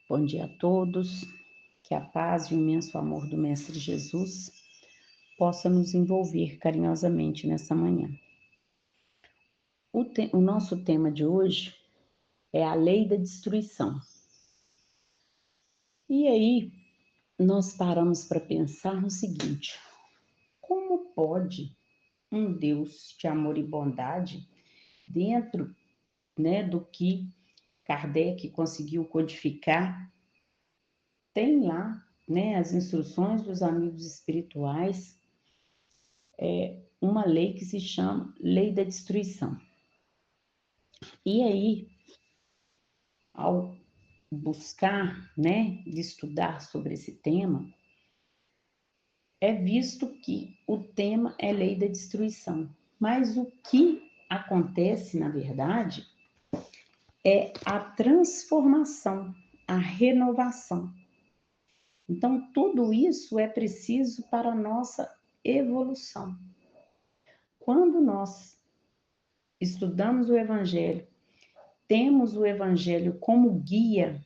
Bom dia a todos, que a paz e o imenso amor do Mestre Jesus possa nos envolver carinhosamente nessa manhã. O nosso tema de hoje é a lei da destruição. E aí, nós paramos para pensar no seguinte: como pode um Deus de amor e bondade, dentro, do que Kardec conseguiu codificar, tem lá, as instruções dos amigos espirituais, uma lei que se chama lei da destruição. E aí, ao buscar, estudar sobre esse tema, é visto que o tema é lei da destruição. Mas o que acontece, na verdade, é a transformação, a renovação. Então, tudo isso é preciso para a nossa evolução. Quando nós estudamos o Evangelho, temos o Evangelho como guia,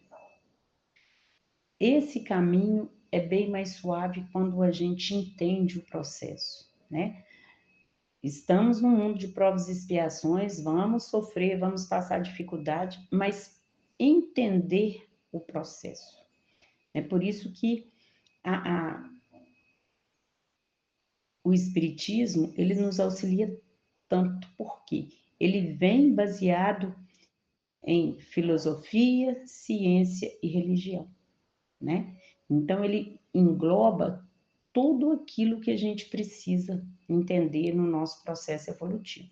esse caminho é bem mais suave quando a gente entende o processo, né? Estamos num mundo de provas e expiações, vamos sofrer, vamos passar dificuldade, mas entender o processo. É por isso que o Espiritismo, ele nos auxilia tanto, porque ele vem baseado em filosofia, ciência e religião, né? Então, ele engloba tudo aquilo que a gente precisa entender no nosso processo evolutivo.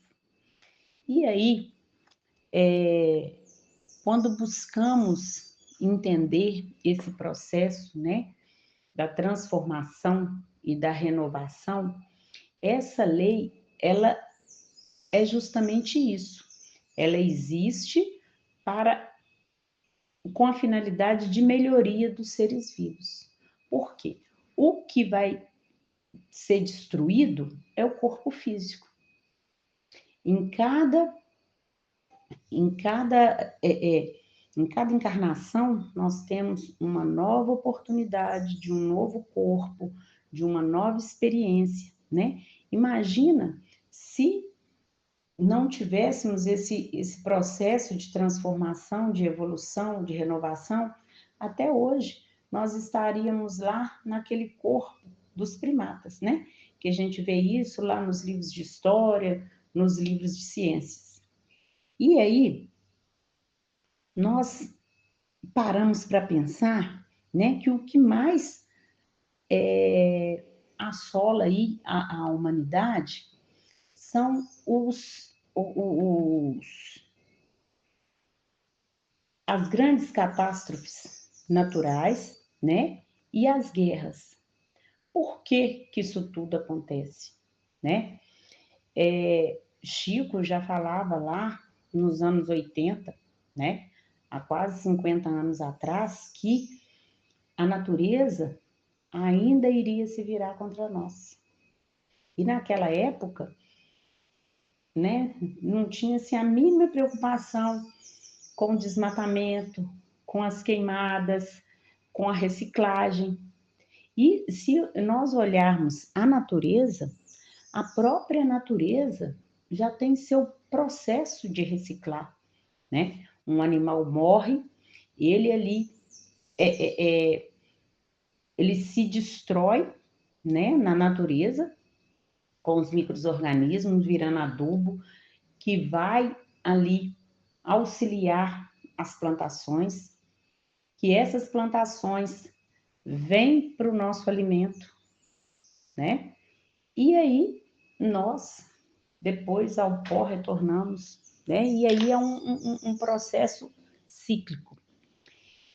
E aí, quando buscamos entender esse processo, da transformação e da renovação, essa lei, ela é justamente isso. Ela existe com a finalidade de melhoria dos seres vivos. Por quê? O que vai ser destruído é o corpo físico. Em cada encarnação, nós temos uma nova oportunidade de um novo corpo, de uma nova experiência, né? Imagina se não tivéssemos esse processo de transformação, de evolução, de renovação, até hoje nós estaríamos lá naquele corpo dos primatas, né? Que a gente vê isso lá nos livros de história, nos livros de ciências. E aí, nós paramos para pensar, que o que mais assola aí a humanidade são as grandes catástrofes naturais, né? E as guerras. Por que que isso tudo acontece, né? Chico já falava lá nos anos 80, né? Há quase 50 anos atrás, que a natureza ainda iria se virar contra nós. E naquela época, não tinha-se a mínima preocupação com o desmatamento, com as queimadas, com a reciclagem. E se nós olharmos a natureza, a própria natureza já tem seu processo de reciclar, né? Um animal morre, ele ali ele se destrói, né, na natureza, com os micro-organismos virando adubo, que vai ali auxiliar as plantações, que essas plantações vêm para o nosso alimento, né? E aí nós, depois ao pó, retornamos, né? E aí é um processo cíclico.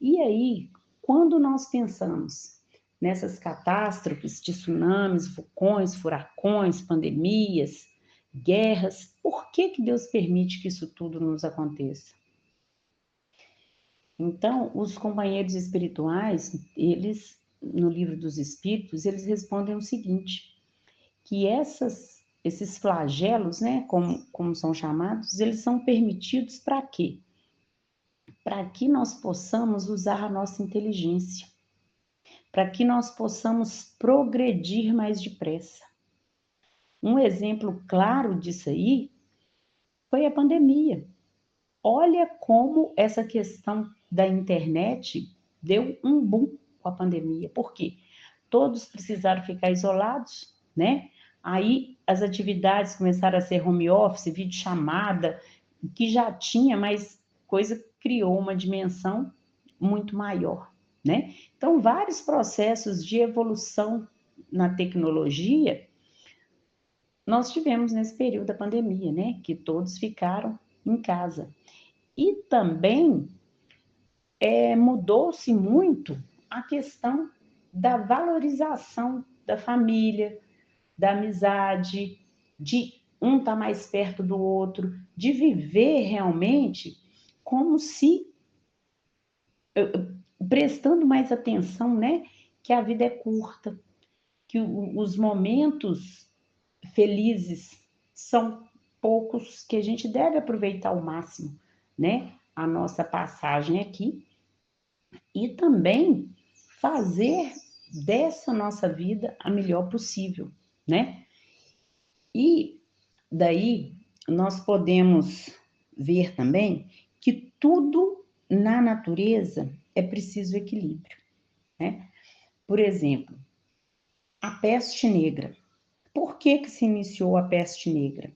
E aí, quando nós pensamos nessas catástrofes de tsunamis, vulcões, furacões, pandemias, guerras, por que que Deus permite que isso tudo nos aconteça? Então, os companheiros espirituais, eles, no Livro dos Espíritos, eles respondem o seguinte, que esses flagelos, como são chamados, eles são permitidos para quê? para que nós possamos usar a nossa inteligência, para que nós possamos progredir mais depressa. Um exemplo claro disso aí foi a pandemia. Olha como essa questão da internet deu um boom com a pandemia. Por quê? Todos precisaram ficar isolados, né? Aí as atividades começaram a ser home office, videochamada, que já tinha, mas coisa criou uma dimensão muito maior, né? Então, vários processos de evolução na tecnologia nós tivemos nesse período da pandemia, né? Que todos ficaram em casa. E também mudou-se muito a questão da valorização da família, da amizade, de um estar mais perto do outro, de viver realmente como se prestando mais atenção, né? Que a vida é curta, que os momentos felizes são poucos, que a gente deve aproveitar ao máximo, né? A nossa passagem aqui e também fazer dessa nossa vida a melhor possível, né? E daí nós podemos ver também que tudo na natureza é preciso equilíbrio, né? Por exemplo, a peste negra. Por que que se iniciou a peste negra?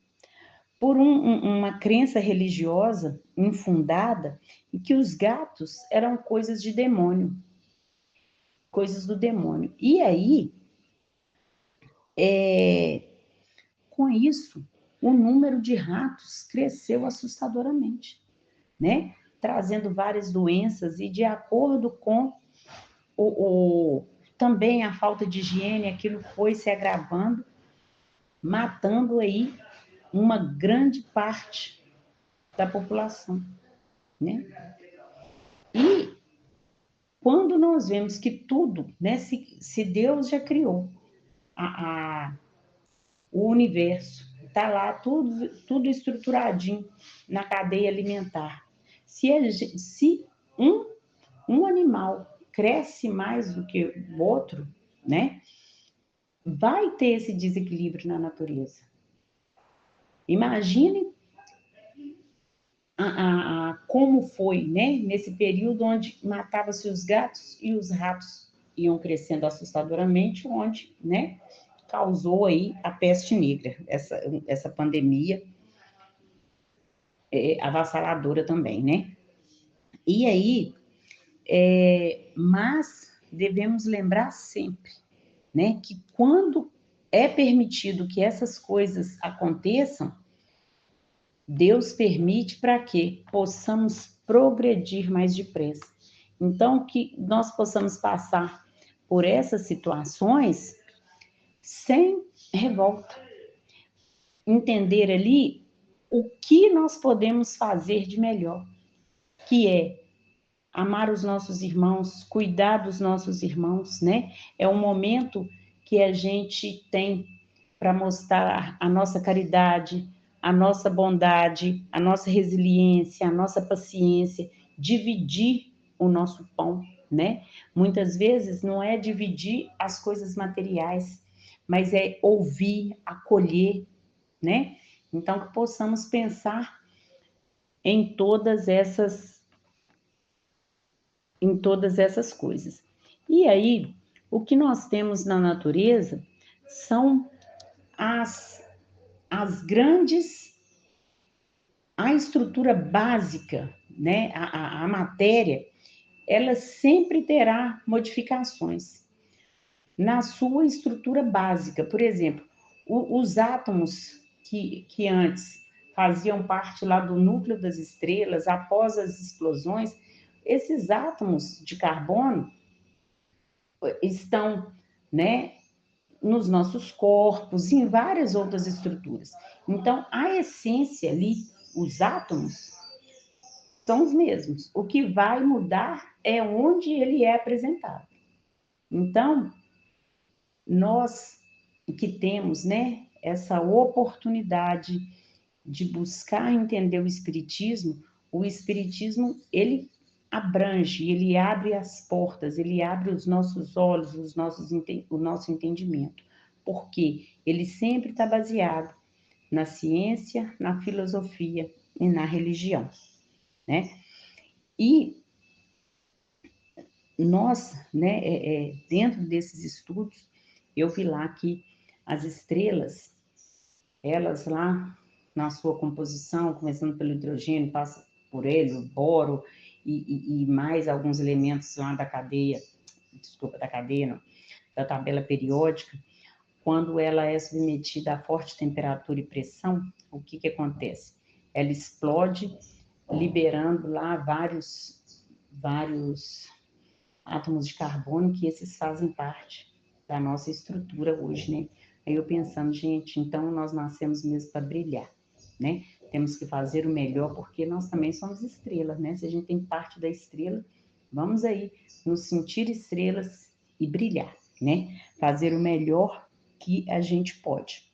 Por uma crença religiosa infundada e que os gatos eram coisas de demônio, coisas do demônio. E aí, com isso, o número de ratos cresceu assustadoramente, né? Trazendo várias doenças e de acordo com também a falta de higiene, aquilo foi se agravando, matando aí uma grande parte da população, né? E quando nós vemos que tudo, né, se Deus já criou o universo, está lá tudo estruturadinho na cadeia alimentar. Se um animal cresce mais do que o outro, né, vai ter esse desequilíbrio na natureza. Imagine como foi, né, nesse período onde matava-se os gatos e os ratos iam crescendo assustadoramente, onde, né, causou aí a peste negra, essa pandemia avassaladora também, né? E aí, mas devemos lembrar sempre, né, que quando é permitido que essas coisas aconteçam, Deus permite para que possamos progredir mais depressa. Então, que nós possamos passar por essas situações sem revolta. Entender ali o que nós podemos fazer de melhor, que é amar os nossos irmãos, cuidar dos nossos irmãos, né? É um momento que a gente tem para mostrar a nossa caridade, a nossa bondade, a nossa resiliência, a nossa paciência, dividir o nosso pão, né? Muitas vezes não é dividir as coisas materiais, mas é ouvir, acolher, né? Então, que possamos pensar em em todas essas coisas. E aí, o que nós temos na natureza são as grandes, a estrutura básica, né? A matéria, ela sempre terá modificações na sua estrutura básica. Por exemplo, os átomos que antes faziam parte lá do núcleo das estrelas, após as explosões, esses átomos de carbono estão, né, nos nossos corpos e em várias outras estruturas. Então, a essência ali, os átomos, são os mesmos. O que vai mudar é onde ele é apresentado. Então, nós que temos, né, essa oportunidade de buscar entender o espiritismo, ele abrange, ele abre as portas, ele abre os nossos olhos, o nosso entendimento, porque ele sempre está baseado na ciência, na filosofia e na religião, né? E nós, né, dentro desses estudos, eu vi lá que as estrelas, elas lá na sua composição, começando pelo hidrogênio, passa por hélio, boro e mais alguns elementos lá da cadeia, não, da tabela periódica, quando ela é submetida a forte temperatura e pressão, o que acontece? Ela explode, liberando lá vários átomos de carbono, que esses fazem parte da nossa estrutura hoje, né? Aí eu pensando, gente, então nós nascemos mesmo para brilhar, né? Temos que fazer o melhor, porque nós também somos estrelas, né? Se a gente tem parte da estrela, vamos aí nos sentir estrelas e brilhar, né? Fazer o melhor que a gente pode.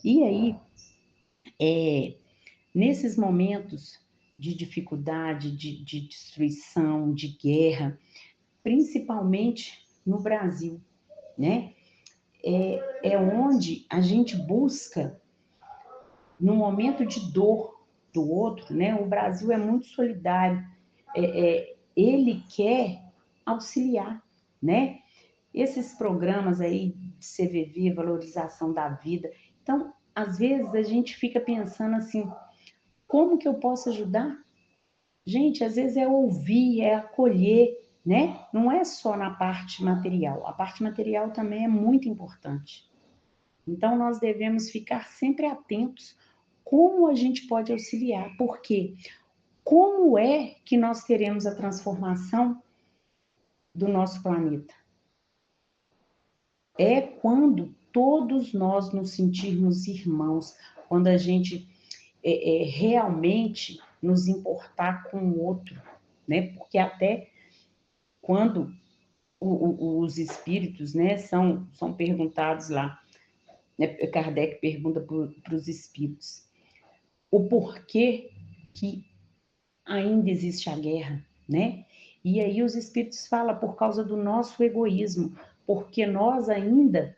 E aí, nesses momentos de dificuldade, de destruição, de guerra, principalmente no Brasil, né? É onde a gente busca, no momento de dor do outro, né? O Brasil é muito solidário, ele quer auxiliar, né? Esses programas aí de CVV, valorização da vida. Então, às vezes a gente fica pensando assim, como que eu posso ajudar? Gente, às vezes é ouvir, é acolher, né? Não é só na parte material. A parte material também é muito importante. Então, nós devemos ficar sempre atentos como a gente pode auxiliar. Porque como é que nós teremos a transformação do nosso planeta? É quando todos nós nos sentirmos irmãos, quando a gente realmente nos importar com o outro, né? Porque até quando os espíritos, né, são perguntados lá, né, Kardec pergunta para os espíritos o porquê que ainda existe a guerra, né? E aí os espíritos falam por causa do nosso egoísmo, porque nós ainda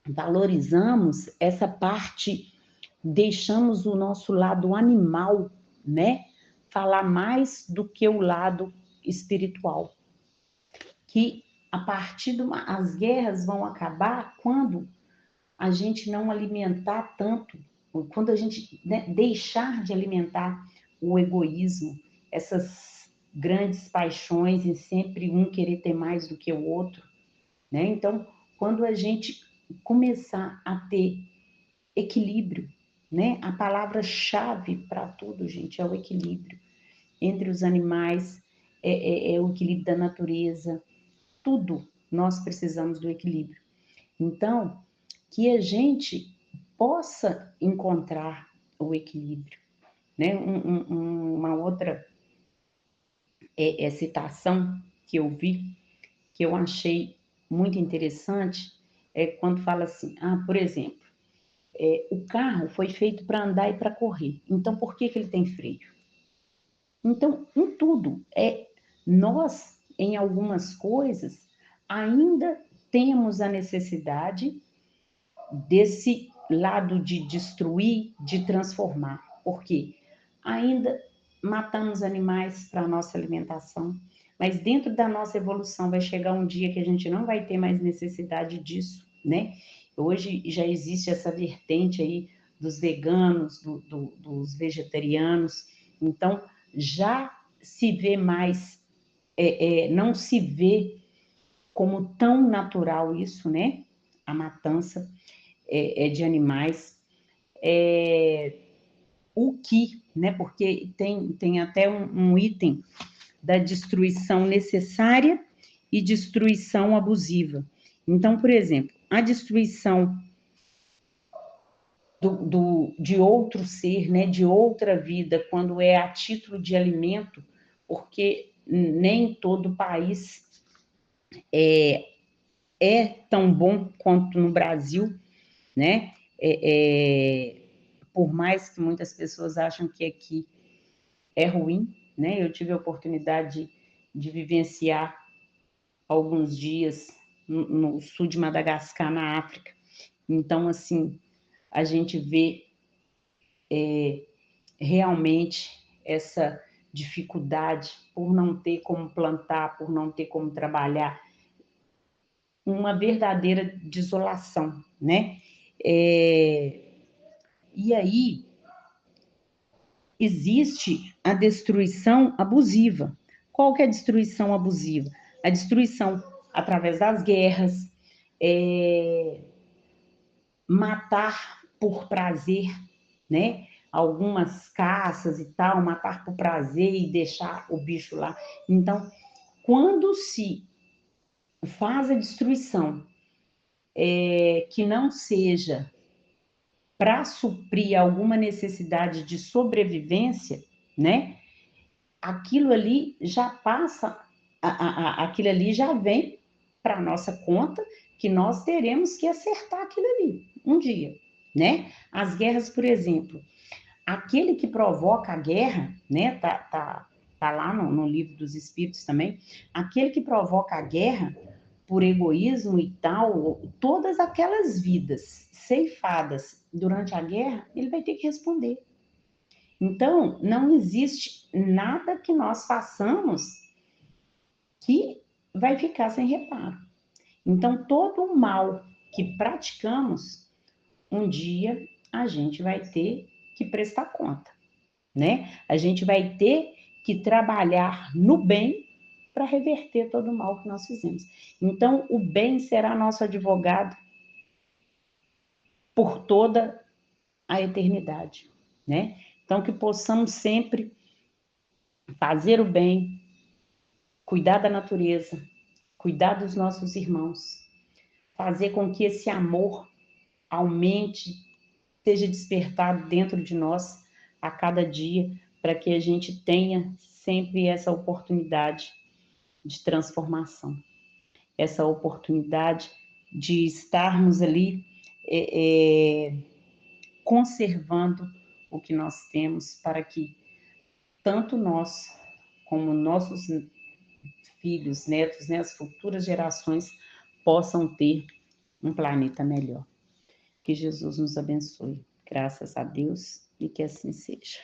valorizamos essa parte, deixamos o nosso lado animal, né? Falar mais do que o lado espiritual. Que a partir as guerras vão acabar quando a gente não alimentar tanto, quando a gente, né, deixar de alimentar o egoísmo, essas grandes paixões em sempre um querer ter mais do que o outro, né? Então, quando a gente começar a ter equilíbrio, né? A palavra-chave para tudo, gente, é o equilíbrio entre os animais, é o equilíbrio da natureza, tudo nós precisamos do equilíbrio. Então, que a gente possa encontrar o equilíbrio, né? Uma outra citação que eu vi, que eu achei muito interessante, é quando fala assim, por exemplo, o carro foi feito para andar e para correr, então por que ele tem freio? Então, em tudo, nós, em algumas coisas, ainda temos a necessidade desse lado de destruir, de transformar, porque ainda matamos animais para a nossa alimentação, mas dentro da nossa evolução vai chegar um dia que a gente não vai ter mais necessidade disso, né? Hoje já existe essa vertente aí dos veganos, dos vegetarianos, então já se vê mais, não se vê como tão natural isso, né? A matança de animais, o que, né? Porque tem até um item da destruição necessária e destruição abusiva. Então, por exemplo, a destruição de outro ser, né? De outra vida, quando é a título de alimento, porque nem todo país é tão bom quanto no Brasil, né? Por mais que muitas pessoas acham que aqui é ruim, né? Eu tive a oportunidade de vivenciar alguns dias no sul de Madagascar, na África. Então, assim, a gente vê realmente essa dificuldade por não ter como plantar, por não ter como trabalhar, uma verdadeira desolação, né? E aí existe a destruição abusiva. Qual que é a destruição abusiva? A destruição através das guerras, matar por prazer, né? Algumas caças e tal, matar por prazer e deixar o bicho lá. Então, quando se faz a destruição que não seja para suprir alguma necessidade de sobrevivência, né? Aquilo ali já passa, aquilo ali já vem para a nossa conta, que nós teremos que acertar aquilo ali um dia, né? As guerras, por exemplo, aquele que provoca a guerra, né? Tá lá no livro dos Espíritos também, aquele que provoca a guerra por egoísmo e tal, todas aquelas vidas ceifadas durante a guerra, ele vai ter que responder. Então, não existe nada que nós façamos que vai ficar sem reparo. Então, todo o mal que praticamos, um dia a gente vai ter que prestar conta, né? A gente vai ter que trabalhar no bem para reverter todo o mal que nós fizemos. Então, o bem será nosso advogado por toda a eternidade, né? Então, que possamos sempre fazer o bem, cuidar da natureza, cuidar dos nossos irmãos, fazer com que esse amor aumente, seja despertado dentro de nós a cada dia, para que a gente tenha sempre essa oportunidade de transformação, essa oportunidade de estarmos ali conservando o que nós temos, para que tanto nós como nossos filhos, netos, né, as futuras gerações possam ter um planeta melhor. Que Jesus nos abençoe. Graças a Deus e que assim seja.